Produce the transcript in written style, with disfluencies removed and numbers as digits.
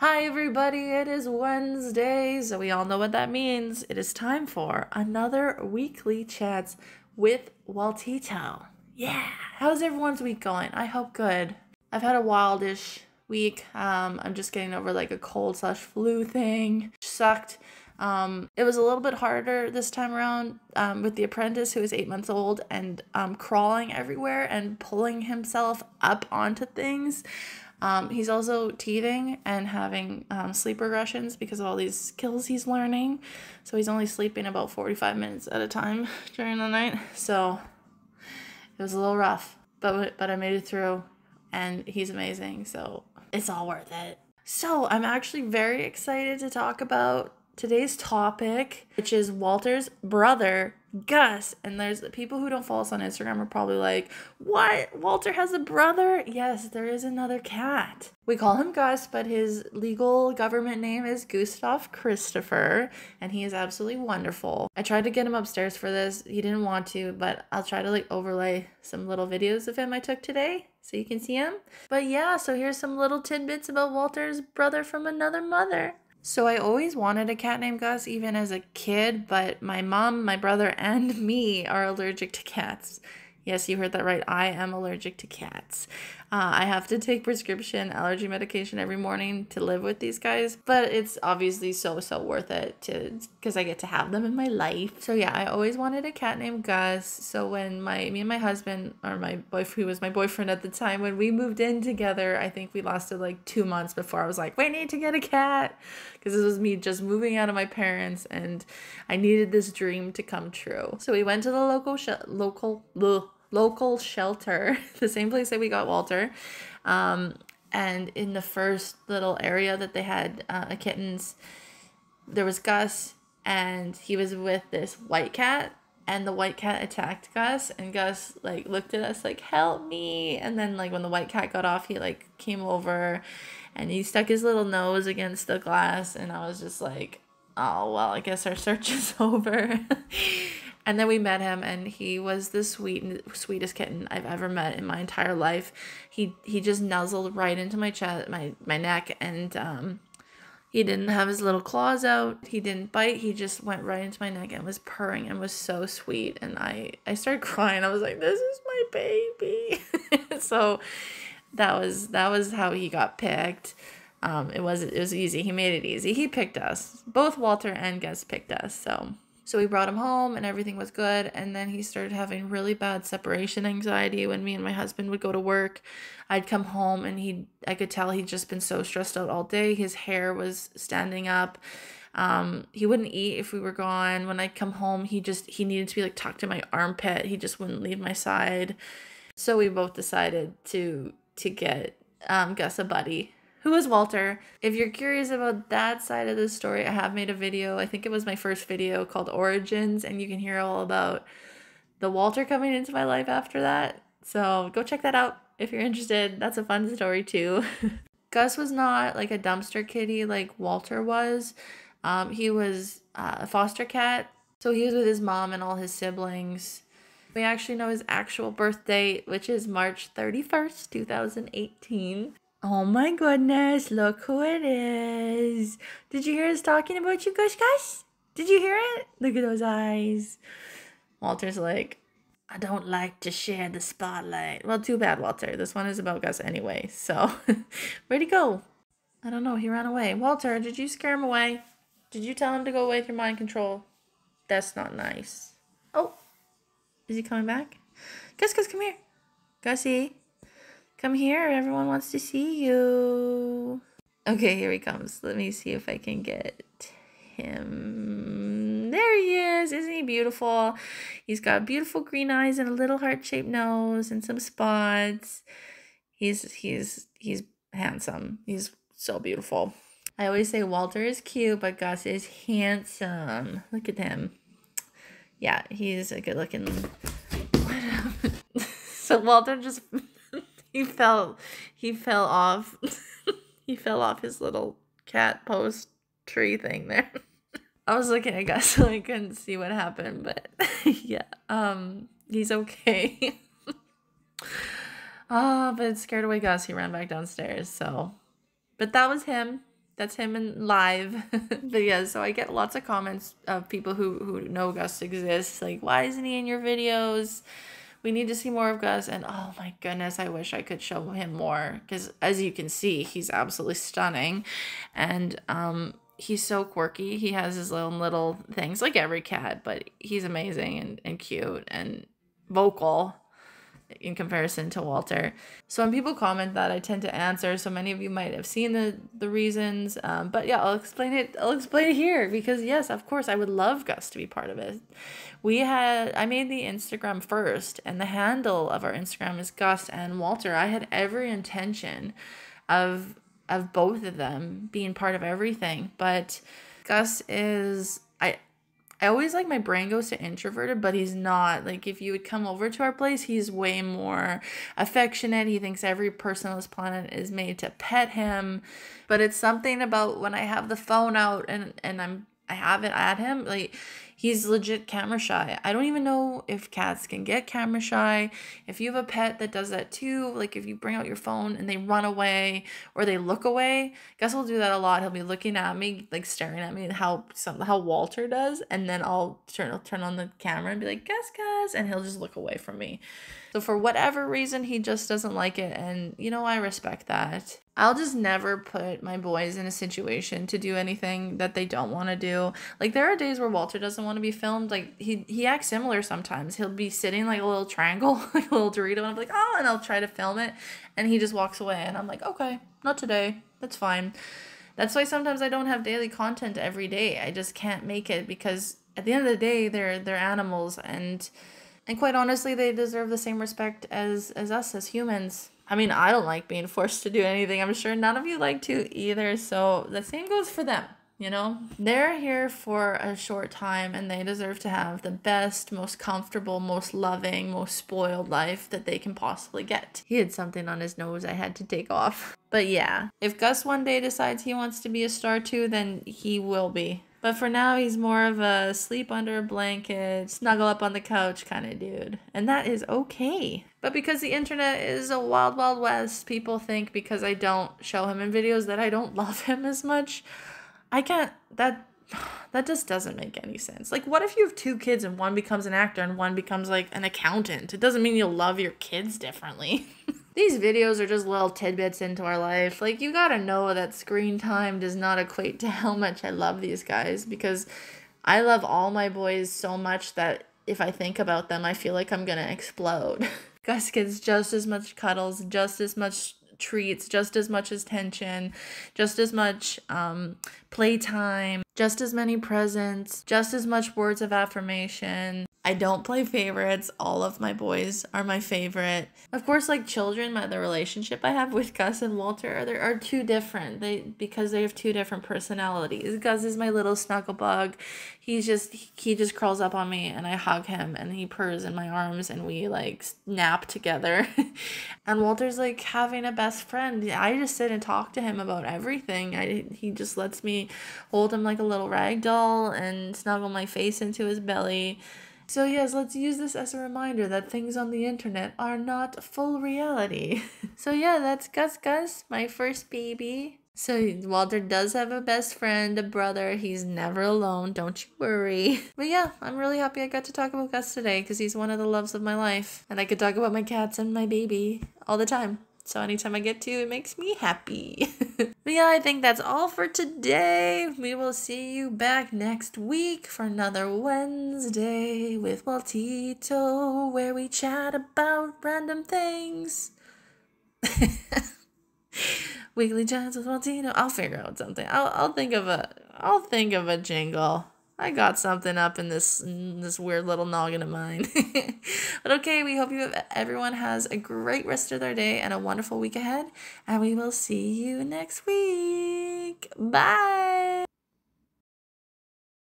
Hi everybody, it is Wednesday, so we all know what that means. It is time for another weekly chats with Waltito. Yeah, how's everyone's week going? I hope good. I've had a wildish week. I'm just getting over like a cold/flu thing. Sucked. It was a little bit harder this time around with the apprentice who is 8 months old and crawling everywhere and pulling himself up onto things. He's also teething and having sleep regressions because of all these skills he's learning. So he's only sleeping about 45 minutes at a time during the night. So it was a little rough, but I made it through, and he's amazing. So it's all worth it. So I'm actually very excited to talk about today's topic, which is Walter's brother, Gus. And there's people who don't follow us on Instagram are probably like, what? Walter has a brother? Yes, there is another cat. We call him Gus, but his legal government name is Gustav Christopher, and he is absolutely wonderful. I tried to get him upstairs for this. He didn't want to, but I'll try to overlay some little videos of him I took today so you can see him. But yeah, so here's some little tidbits about Walter's brother from another mother. So I always wanted a cat named Gus, even as a kid, but my mom, my brother, and me are allergic to cats. Yes, you heard that right. I am allergic to cats. I have to take prescription allergy medication every morning to live with these guys, but it's obviously so worth it because I get to have them in my life. So yeah, I always wanted a cat named Gus. So when me and my husband, or my boyfriend, who was my boyfriend at the time, when we moved in together, I think we lasted like 2 months before I was like, we need to get a cat, because this was me just moving out of my parents and I needed this dream to come true. So we went to the local shelter, the same place that we got Walter, and in the first little area that they had kittens, there was Gus, and he was with this white cat, and the white cat attacked Gus, and Gus looked at us like, help me. And then when the white cat got off, he came over and he stuck his little nose against the glass, and I was just like, oh well, I guess our search is over. And then we met him, and he was the sweetest kitten I've ever met in my entire life. He just nuzzled right into my chest, my neck, and he didn't have his little claws out. He didn't bite. He just went right into my neck and was purring and was so sweet. And I started crying. I was like, this is my baby. So that was how he got picked. It was easy. He made it easy. He picked us. Both Walter and Gus picked us. So we brought him home and everything was good. And then he started having really bad separation anxiety when me and my husband would go to work. I'd come home and I could tell he'd just been so stressed out all day. His hair was standing up. He wouldn't eat if we were gone. When I'd come home, he needed to be tucked in my armpit. He just wouldn't leave my side. So we both decided to get Gus a buddy, who is Walter. If you're curious about that side of the story, I have made a video. I think it was my first video, called Origins, and you can hear all about the Walter coming into my life after that. So go check that out if you're interested. That's a fun story too. Gus was not a dumpster kitty like Walter was. He was a foster cat. So he was with his mom and all his siblings. We actually know his actual birth date, which is March 31st, 2018. Oh my goodness, look who it is. Did you hear us talking about you, Gus? Did you hear it? Look at those eyes. Walter's like, I don't like to share the spotlight. Well, too bad, Walter. This one is about Gus anyway. So, where'd he go? I don't know. He ran away. Walter, did you scare him away? Did you tell him to go away with your mind control? That's not nice. Oh, is he coming back? Gus, come here. Gussie. Come here, everyone wants to see you. Okay, here he comes. Let me see if I can get him. There he is. Isn't he beautiful? He's got beautiful green eyes and a little heart-shaped nose and some spots. He's handsome. He's so beautiful. I always say Walter is cute, but Gus is handsome. Look at him. Yeah, he's a good-looking. What happened? So Walter just... He fell off. He fell off his little cat post tree thing there. I was looking at Gus so I couldn't see what happened, but yeah, he's okay. But it scared away Gus. He ran back downstairs. So, but that was him. That's him in live. But yeah, so I get lots of comments of people who know Gus exists. Like, why isn't he in your videos? We need to see more of Gus. And oh my goodness, I wish I could show him more. Because as you can see, he's absolutely stunning. And he's so quirky. He has his own little things, like every cat. But he's amazing and cute and vocal in comparison to Walter. So when people comment that, I tend to answer. So many of you might have seen the reasons, but yeah, I'll explain it here, because yes, of course, I would love Gus to be part of it. I made the Instagram first, and the handle of our Instagram is Gus and Walter. I had every intention of both of them being part of everything, but Gus is I always like my brain goes to introverted, but he's not. Like, if you would come over to our place, he's way more affectionate. He thinks every person on this planet is made to pet him. But it's something about when I have the phone out and I have it at him, like, he's legit camera shy. I don't even know if cats can get camera shy. If you have a pet that does that too, like if you bring out your phone and they run away or they look away, Gus will do that a lot. He'll be looking at me, like staring at me, how Walter does, and then I'll turn on the camera and be like, Gus, and he'll just look away from me. So for whatever reason, he just doesn't like it, and I respect that. I'll just never put my boys in a situation to do anything that they don't want to do. Like, there are days where Walter doesn't want to be filmed. Like, he acts similar sometimes. He'll be sitting like a little triangle, like a little Dorito, and I'm like, oh, and I'll try to film it, and he just walks away, and I'm like, okay, not today. That's fine. That's why sometimes I don't have daily content every day. I just can't make it, because at the end of the day, they're animals, and quite honestly, they deserve the same respect as us as humans. I mean, I don't like being forced to do anything. I'm sure none of you like to either. So the same goes for them, They're here for a short time, and they deserve to have the best, most comfortable, most loving, most spoiled life that they can possibly get. He had something on his nose I had to take off. But yeah, if Gus one day decides he wants to be a star too, then he will be. But for now, he's more of a sleep under a blanket, snuggle up on the couch kind of dude. And that is okay. But because the internet is a wild, wild west, people think because I don't show him in videos that I don't love him as much. I can't, that just doesn't make any sense. Like, what if you have two kids and one becomes an actor and one becomes like an accountant? It doesn't mean you'll love your kids differently. These videos are just little tidbits into our life. Like, you gotta know that screen time does not equate to how much I love these guys, because I love all my boys so much that if I think about them, I feel like I'm gonna explode. Gus gets just as much cuddles, just as much treats, just as much attention, just as much playtime, just as many presents, just as much words of affirmation. I don't play favorites. All of my boys are my favorite. Of course, like children, the relationship I have with Gus and Walter are two different. Because they have two different personalities. Gus is my little snuggle bug. He just crawls up on me and I hug him and he purrs in my arms and we like nap together. And Walter's like having a best friend. I just sit and talk to him about everything. He just lets me hold him like a little rag doll and snuggle my face into his belly. So yes, let's use this as a reminder that things on the internet are not full reality. So yeah, that's Gus, my first baby. So Walter does have a best friend, a brother. He's never alone, don't you worry. But yeah, I'm really happy I got to talk about Gus today because he's one of the loves of my life. And I could talk about my cats and my baby all the time. So anytime I get to, it makes me happy. But yeah, I think that's all for today. We will see you back next week for another Wednesday with Waltito, where we chat about random things. Weekly chats with Waltito. I'll figure out something. I'll think of a jingle. I got something up in this weird little noggin of mine. But okay, we hope everyone has a great rest of their day and a wonderful week ahead. And we will see you next week. Bye.